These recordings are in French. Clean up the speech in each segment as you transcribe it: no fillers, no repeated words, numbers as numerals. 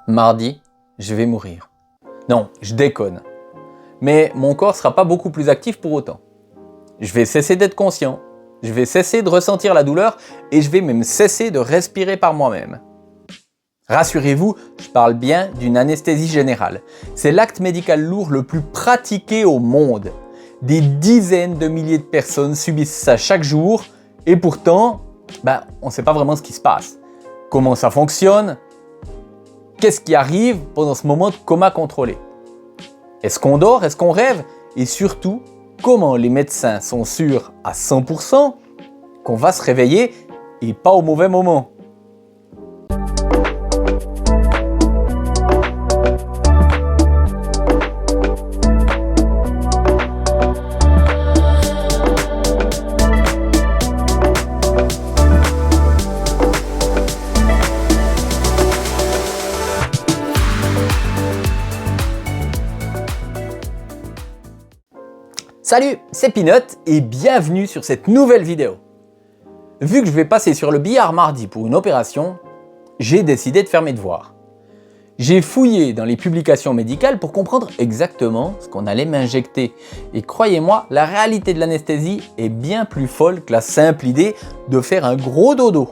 Mardi, je vais mourir. Non, je déconne. Mais mon corps sera pas beaucoup plus actif pour autant. Je vais cesser d'être conscient, je vais cesser de ressentir la douleur et je vais même cesser de respirer par moi-même. Rassurez-vous, je parle bien d'une anesthésie générale. C'est l'acte médical lourd le plus pratiqué au monde. Des dizaines de milliers de personnes subissent ça chaque jour et pourtant, on ne sait pas vraiment ce qui se passe. Comment ça fonctionne? Qu'est-ce qui arrive pendant ce moment de coma contrôlé? Est-ce qu'on dort? Est-ce qu'on rêve? Et surtout, comment les médecins sont sûrs à 100% qu'on va se réveiller et pas au mauvais moment? Salut, c'est Peanut et bienvenue sur cette nouvelle vidéo. Vu que je vais passer sur le billard mardi pour une opération, j'ai décidé de faire mes devoirs. J'ai fouillé dans les publications médicales pour comprendre exactement ce qu'on allait m'injecter. Et croyez-moi, la réalité de l'anesthésie est bien plus folle que la simple idée de faire un gros dodo.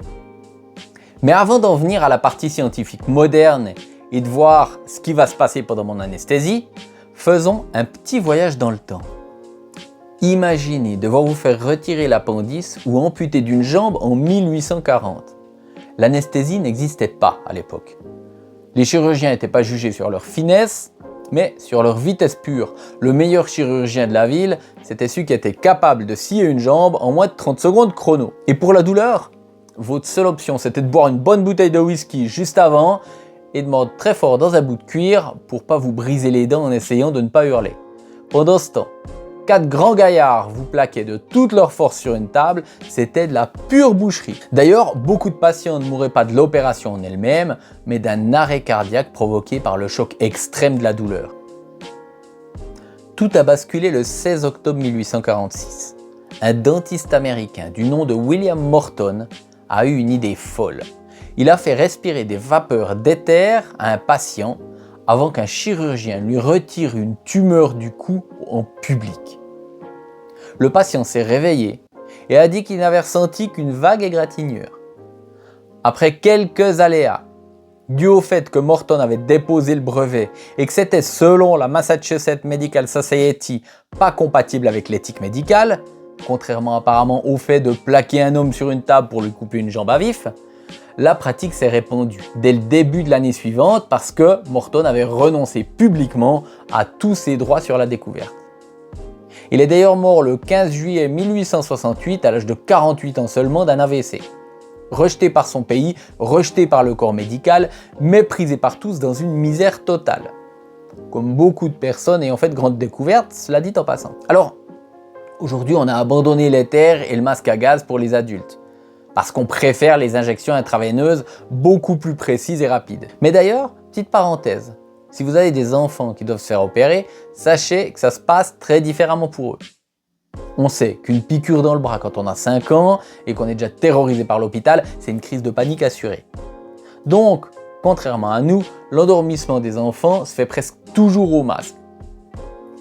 Mais avant d'en venir à la partie scientifique moderne et de voir ce qui va se passer pendant mon anesthésie, faisons un petit voyage dans le temps. Imaginez devoir vous faire retirer l'appendice ou amputer d'une jambe en 1840. L'anesthésie n'existait pas à l'époque. Les chirurgiens n'étaient pas jugés sur leur finesse, mais sur leur vitesse pure. Le meilleur chirurgien de la ville, c'était celui qui était capable de scier une jambe en moins de 30 secondes chrono. Et pour la douleur, votre seule option, c'était de boire une bonne bouteille de whisky juste avant et de mordre très fort dans un bout de cuir pour pas vous briser les dents en essayant de ne pas hurler. Pendant ce temps, 4 grands gaillards vous plaquaient de toute leur force sur une table, c'était de la pure boucherie. D'ailleurs, beaucoup de patients ne mouraient pas de l'opération en elle-même, mais d'un arrêt cardiaque provoqué par le choc extrême de la douleur. Tout a basculé le 16 octobre 1846. Un dentiste américain du nom de William Morton a eu une idée folle. Il a fait respirer des vapeurs d'éther à un patient avant qu'un chirurgien lui retire une tumeur du cou en public. Le patient s'est réveillé et a dit qu'il n'avait ressenti qu'une vague égratignure. Après quelques aléas, dû au fait que Morton avait déposé le brevet et que c'était selon la Massachusetts Medical Society pas compatible avec l'éthique médicale, contrairement apparemment au fait de plaquer un homme sur une table pour lui couper une jambe à vif, la pratique s'est répandue dès le début de l'année suivante parce que Morton avait renoncé publiquement à tous ses droits sur la découverte. Il est d'ailleurs mort le 15 juillet 1868 à l'âge de 48 ans seulement d'un AVC. Rejeté par son pays, rejeté par le corps médical, méprisé par tous dans une misère totale. Comme beaucoup de personnes ayant fait de grandes découvertes, cela dit en passant. Alors, aujourd'hui on a abandonné l'éther et le masque à gaz pour les adultes. Parce qu'on préfère les injections intraveineuses beaucoup plus précises et rapides. Mais d'ailleurs, petite parenthèse, si vous avez des enfants qui doivent se faire opérer, sachez que ça se passe très différemment pour eux. On sait qu'une piqûre dans le bras quand on a 5 ans et qu'on est déjà terrorisé par l'hôpital, c'est une crise de panique assurée. Donc, contrairement à nous, l'endormissement des enfants se fait presque toujours au masque.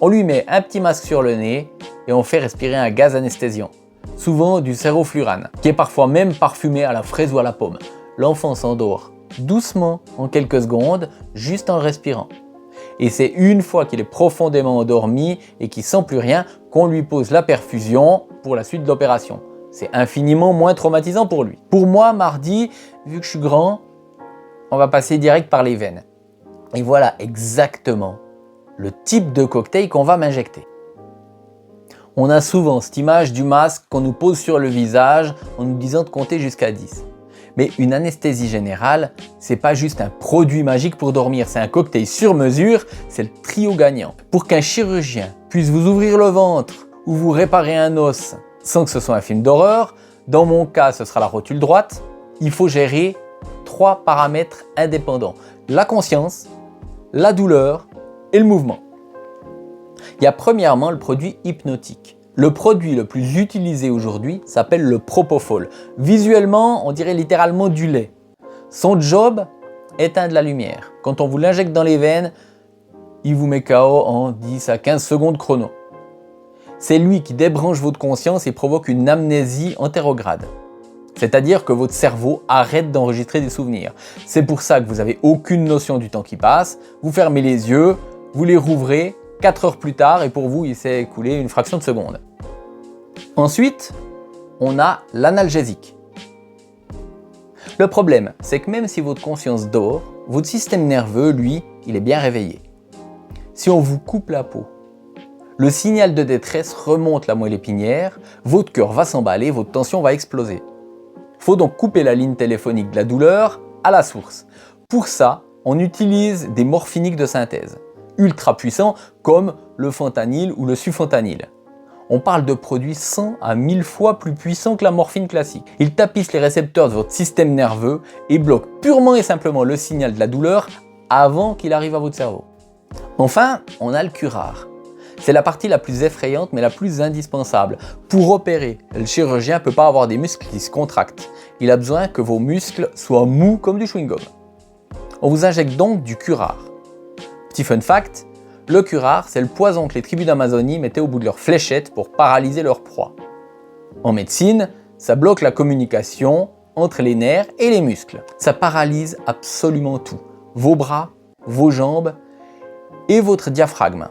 On lui met un petit masque sur le nez et on fait respirer un gaz anesthésiant. Souvent du séroflurane, qui est parfois même parfumé à la fraise ou à la pomme. L'enfant s'endort doucement en quelques secondes, juste en le respirant. Et c'est une fois qu'il est profondément endormi et qu'il ne sent plus rien qu'on lui pose la perfusion pour la suite de l'opération. C'est infiniment moins traumatisant pour lui. Pour moi, mardi, vu que je suis grand, on va passer direct par les veines. Et voilà exactement le type de cocktail qu'on va m'injecter. On a souvent cette image du masque qu'on nous pose sur le visage en nous disant de compter jusqu'à 10. Mais une anesthésie générale, c'est pas juste un produit magique pour dormir, c'est un cocktail sur mesure, c'est le trio gagnant. Pour qu'un chirurgien puisse vous ouvrir le ventre ou vous réparer un os sans que ce soit un film d'horreur, dans mon cas ce sera la rotule droite, il faut gérer 3 paramètres indépendants. La conscience, la douleur et le mouvement. Il y a premièrement le produit hypnotique. Le produit le plus utilisé aujourd'hui s'appelle le propofol. Visuellement, on dirait littéralement du lait. Son job, éteindre la lumière. Quand on vous l'injecte dans les veines, il vous met KO en 10 à 15 secondes chrono. C'est lui qui débranche votre conscience et provoque une amnésie antérograde. C'est-à-dire que votre cerveau arrête d'enregistrer des souvenirs. C'est pour ça que vous n'avez aucune notion du temps qui passe. Vous fermez les yeux, vous les rouvrez 4 heures plus tard et pour vous, il s'est écoulé une fraction de seconde. Ensuite, on a l'analgésique. Le problème, c'est que même si votre conscience dort, votre système nerveux, lui, il est bien réveillé. Si on vous coupe la peau, le signal de détresse remonte la moelle épinière, votre cœur va s'emballer, votre tension va exploser. Il faut donc couper la ligne téléphonique de la douleur à la source. Pour ça, on utilise des morphiniques de synthèse, ultra puissants comme le fentanyl ou le sulfentanyl. On parle de produits 100 à 1000 fois plus puissants que la morphine classique. Ils tapissent les récepteurs de votre système nerveux et bloquent purement et simplement le signal de la douleur avant qu'il arrive à votre cerveau. Enfin, on a le curare. C'est la partie la plus effrayante mais la plus indispensable. Pour opérer, le chirurgien ne peut pas avoir des muscles qui se contractent. Il a besoin que vos muscles soient mous comme du chewing-gum. On vous injecte donc du curare. Petit fun fact, le curare, c'est le poison que les tribus d'Amazonie mettaient au bout de leurs fléchettes pour paralyser leur proie. En médecine, ça bloque la communication entre les nerfs et les muscles. Ça paralyse absolument tout. Vos bras, vos jambes et votre diaphragme.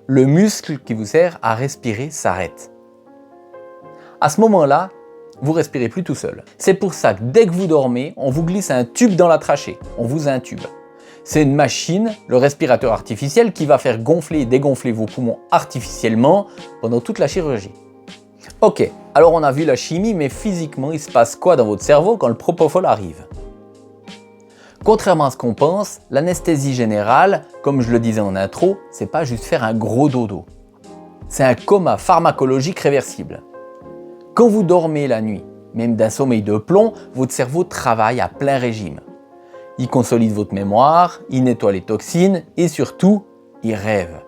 Le muscle qui vous sert à respirer s'arrête. À ce moment-là, vous respirez plus tout seul. C'est pour ça que dès que vous dormez, on vous glisse un tube dans la trachée. On vous intube. C'est une machine, le respirateur artificiel, qui va faire gonfler et dégonfler vos poumons artificiellement pendant toute la chirurgie. Ok, alors on a vu la chimie, mais physiquement, il se passe quoi dans votre cerveau quand le propofol arrive? Contrairement à ce qu'on pense, l'anesthésie générale, comme je le disais en intro, c'est pas juste faire un gros dodo. C'est un coma pharmacologique réversible. Quand vous dormez la nuit, même d'un sommeil de plomb, votre cerveau travaille à plein régime. Il consolide votre mémoire, il nettoie les toxines et surtout, il rêve.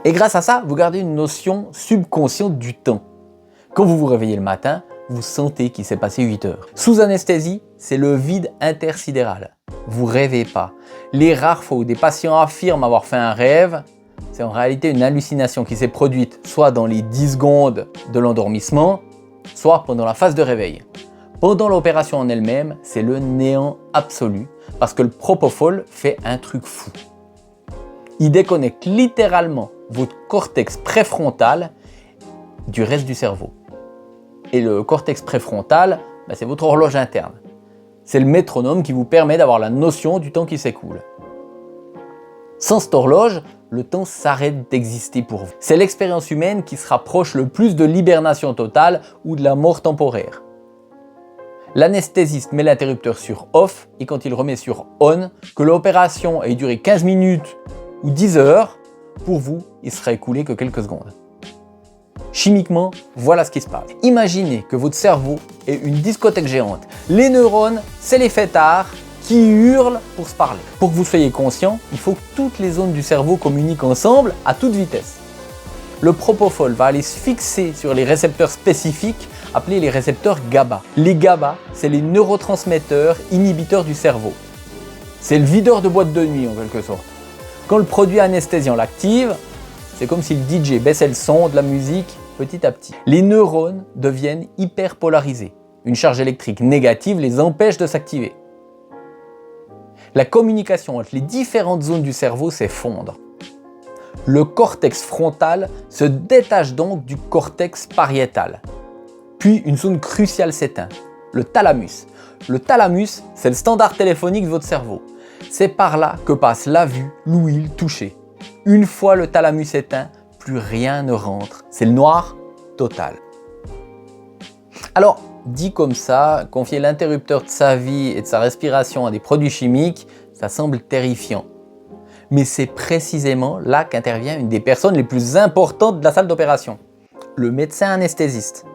Et grâce à ça, vous gardez une notion subconsciente du temps. Quand vous vous réveillez le matin, vous sentez qu'il s'est passé 8 heures. Sous anesthésie, c'est le vide intersidéral. Vous rêvez pas. Les rares fois où des patients affirment avoir fait un rêve, c'est en réalité une hallucination qui s'est produite soit dans les 10 secondes de l'endormissement, soit pendant la phase de réveil. Pendant l'opération en elle-même, c'est le néant absolu parce que le propofol fait un truc fou. Il déconnecte littéralement votre cortex préfrontal du reste du cerveau. Et le cortex préfrontal, c'est votre horloge interne. C'est le métronome qui vous permet d'avoir la notion du temps qui s'écoule. Sans cette horloge, le temps s'arrête d'exister pour vous. C'est l'expérience humaine qui se rapproche le plus de l'hibernation totale ou de la mort temporaire. L'anesthésiste met l'interrupteur sur off et quand il remet sur on, que l'opération ait duré 15 minutes ou 10 heures, pour vous, il sera écoulé que quelques secondes. Chimiquement, voilà ce qui se passe. Imaginez que votre cerveau est une discothèque géante. Les neurones, c'est les fêtards qui hurlent pour se parler. Pour que vous soyez conscient, il faut que toutes les zones du cerveau communiquent ensemble à toute vitesse. Le propofol va aller se fixer sur les récepteurs spécifiques appelés les récepteurs GABA. Les GABA, c'est les neurotransmetteurs inhibiteurs du cerveau. C'est le videur de boîte de nuit en quelque sorte. Quand le produit anesthésiant l'active, c'est comme si le DJ baissait le son de la musique petit à petit. Les neurones deviennent hyper polarisés. Une charge électrique négative les empêche de s'activer. La communication entre les différentes zones du cerveau s'effondre. Le cortex frontal se détache donc du cortex pariétal. Puis une zone cruciale s'éteint, le thalamus. Le thalamus, c'est le standard téléphonique de votre cerveau. C'est par là que passe la vue, l'ouïe, le toucher. Une fois le thalamus éteint, plus rien ne rentre. C'est le noir total. Alors, dit comme ça, confier l'interrupteur de sa vie et de sa respiration à des produits chimiques, ça semble terrifiant. Mais c'est précisément là qu'intervient une des personnes les plus importantes de la salle d'opération, le médecin anesthésiste.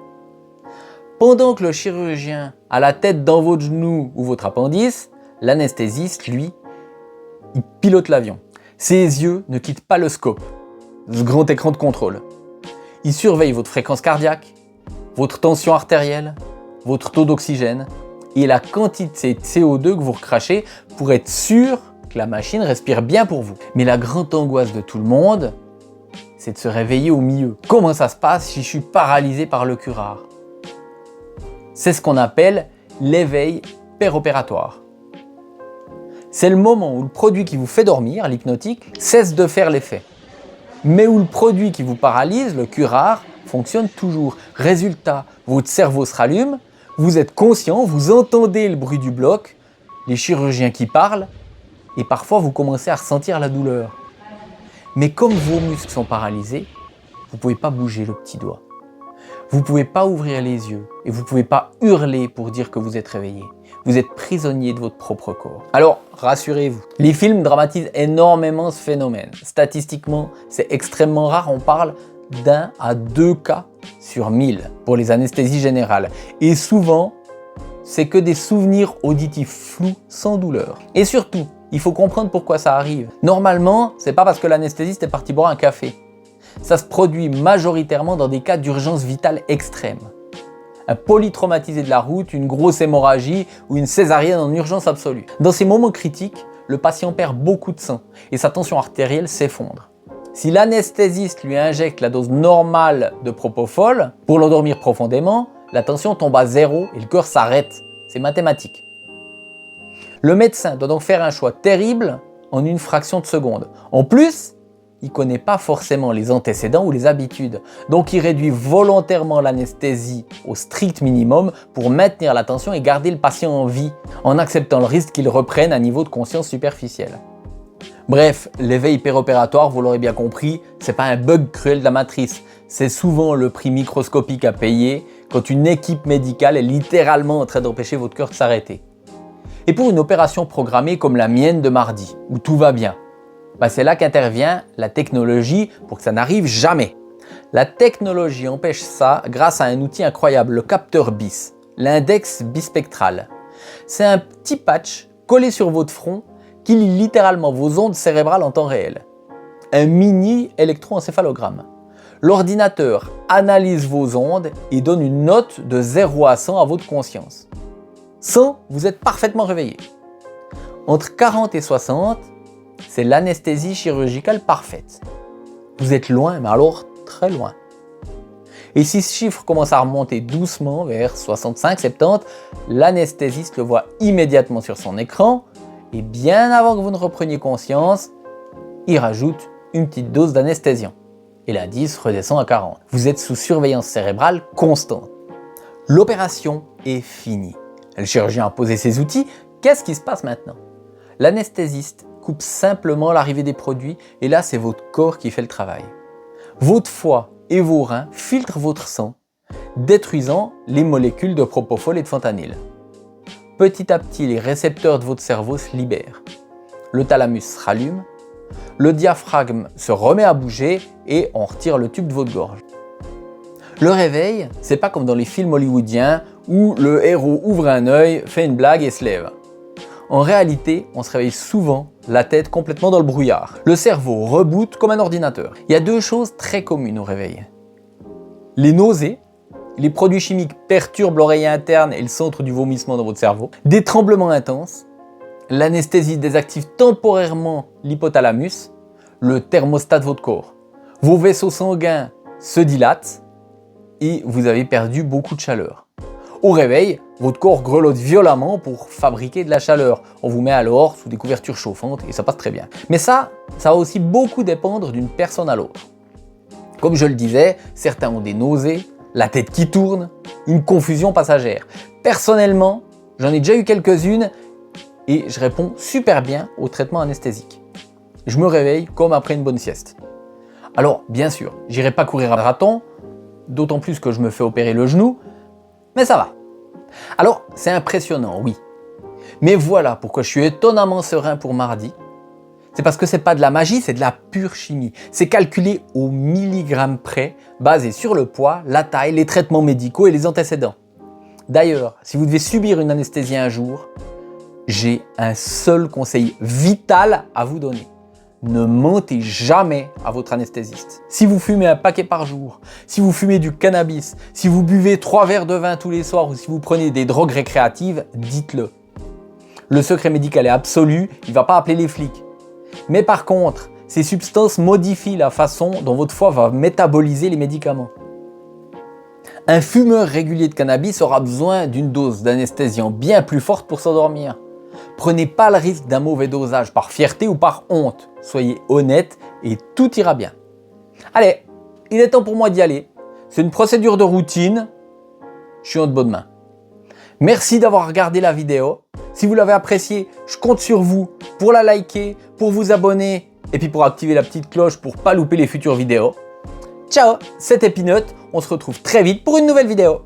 Pendant que le chirurgien a la tête dans votre genou ou votre appendice, l'anesthésiste, lui, il pilote l'avion. Ses yeux ne quittent pas le scope, ce grand écran de contrôle. Il surveille votre fréquence cardiaque, votre tension artérielle, votre taux d'oxygène et la quantité de CO2 que vous recrachez pour être sûr que la machine respire bien pour vous. Mais la grande angoisse de tout le monde, c'est de se réveiller au milieu. Comment ça se passe si je suis paralysé par le curare? C'est ce qu'on appelle l'éveil péropératoire. C'est le moment où le produit qui vous fait dormir, l'hypnotique, cesse de faire l'effet. Mais où le produit qui vous paralyse, le curare, fonctionne toujours. Résultat, votre cerveau se rallume, vous êtes conscient, vous entendez le bruit du bloc, les chirurgiens qui parlent, et parfois vous commencez à ressentir la douleur. Mais comme vos muscles sont paralysés, vous ne pouvez pas bouger le petit doigt. Vous ne pouvez pas ouvrir les yeux et vous ne pouvez pas hurler pour dire que vous êtes réveillé. Vous êtes prisonnier de votre propre corps. Alors, rassurez-vous, les films dramatisent énormément ce phénomène. Statistiquement, c'est extrêmement rare, on parle d'1 à 2 cas sur 1000 pour les anesthésies générales. Et souvent, c'est que des souvenirs auditifs flous sans douleur. Et surtout, il faut comprendre pourquoi ça arrive. Normalement, c'est pas parce que l'anesthésiste est parti boire un café. Ça se produit majoritairement dans des cas d'urgence vitale extrême. Un polytraumatisé de la route, une grosse hémorragie ou une césarienne en urgence absolue. Dans ces moments critiques, le patient perd beaucoup de sang et sa tension artérielle s'effondre. Si l'anesthésiste lui injecte la dose normale de propofol pour l'endormir profondément, la tension tombe à 0 et le cœur s'arrête. C'est mathématique. Le médecin doit donc faire un choix terrible en une fraction de seconde. En plus, il ne connaît pas forcément les antécédents ou les habitudes. Donc il réduit volontairement l'anesthésie au strict minimum pour maintenir la tension et garder le patient en vie, en acceptant le risque qu'il reprenne un niveau de conscience superficiel. Bref, l'éveil péropératoire, vous l'aurez bien compris, c'est pas un bug cruel de la matrice. C'est souvent le prix microscopique à payer quand une équipe médicale est littéralement en train d'empêcher votre cœur de s'arrêter. Et pour une opération programmée comme la mienne de mardi, où tout va bien, c'est là qu'intervient la technologie pour que ça n'arrive jamais. La technologie empêche ça grâce à un outil incroyable, le capteur BIS, l'index bispectral. C'est un petit patch collé sur votre front qui lit littéralement vos ondes cérébrales en temps réel. Un mini électroencéphalogramme. L'ordinateur analyse vos ondes et donne une note de 0 à 100 à votre conscience. 100, vous êtes parfaitement réveillé. Entre 40 et 60, c'est l'anesthésie chirurgicale parfaite. Vous êtes loin, mais alors très loin. Et si ce chiffre commence à remonter doucement vers 65-70, l'anesthésiste le voit immédiatement sur son écran et bien avant que vous ne repreniez conscience, il rajoute une petite dose d'anesthésiant. Et l'indice redescend à 40. Vous êtes sous surveillance cérébrale constante. L'opération est finie. Le chirurgien a posé ses outils. Qu'est-ce qui se passe maintenant? L'anesthésiste coupe simplement l'arrivée des produits et là, c'est votre corps qui fait le travail. Votre foie et vos reins filtrent votre sang, détruisant les molécules de propofol et de fentanyl. Petit à petit, les récepteurs de votre cerveau se libèrent. Le thalamus se rallume, le diaphragme se remet à bouger et on retire le tube de votre gorge. Le réveil, c'est pas comme dans les films hollywoodiens où le héros ouvre un œil, fait une blague et se lève. En réalité, on se réveille souvent la tête complètement dans le brouillard. Le cerveau reboot comme un ordinateur. Il y a 2 choses très communes au réveil. Les nausées, les produits chimiques perturbent l'oreille interne et le centre du vomissement dans votre cerveau. Des tremblements intenses, l'anesthésie désactive temporairement l'hypothalamus, le thermostat de votre corps. Vos vaisseaux sanguins se dilatent et vous avez perdu beaucoup de chaleur. Au réveil, votre corps grelotte violemment pour fabriquer de la chaleur. On vous met alors sous des couvertures chauffantes et ça passe très bien. Mais ça va aussi beaucoup dépendre d'une personne à l'autre. Comme je le disais, certains ont des nausées, la tête qui tourne, une confusion passagère. Personnellement, j'en ai déjà eu quelques-unes et je réponds super bien au traitement anesthésique. Je me réveille comme après une bonne sieste. Alors, bien sûr, j'irai pas courir un marathon, d'autant plus que je me fais opérer le genou, mais ça va. Alors, c'est impressionnant, oui. Mais voilà pourquoi je suis étonnamment serein pour mardi. C'est parce que c'est pas de la magie, c'est de la pure chimie. C'est calculé au milligramme près, basé sur le poids, la taille, les traitements médicaux et les antécédents. D'ailleurs, si vous devez subir une anesthésie un jour, j'ai un seul conseil vital à vous donner. ne mentez jamais à votre anesthésiste. Si vous fumez un paquet par jour, si vous fumez du cannabis, si vous buvez 3 verres de vin tous les soirs ou si vous prenez des drogues récréatives, dites-le. Le secret médical est absolu, il ne va pas appeler les flics. Mais par contre, ces substances modifient la façon dont votre foie va métaboliser les médicaments. Un fumeur régulier de cannabis aura besoin d'une dose d'anesthésiant bien plus forte pour s'endormir. Prenez pas le risque d'un mauvais dosage par fierté ou par honte. Soyez honnête et tout ira bien. Allez, il est temps pour moi d'y aller. C'est une procédure de routine. Je suis en de bonnes mains. Merci d'avoir regardé la vidéo. Si vous l'avez appréciée, je compte sur vous pour la liker, pour vous abonner et puis pour activer la petite cloche pour ne pas louper les futures vidéos. Ciao, c'était Peanut. On se retrouve très vite pour une nouvelle vidéo.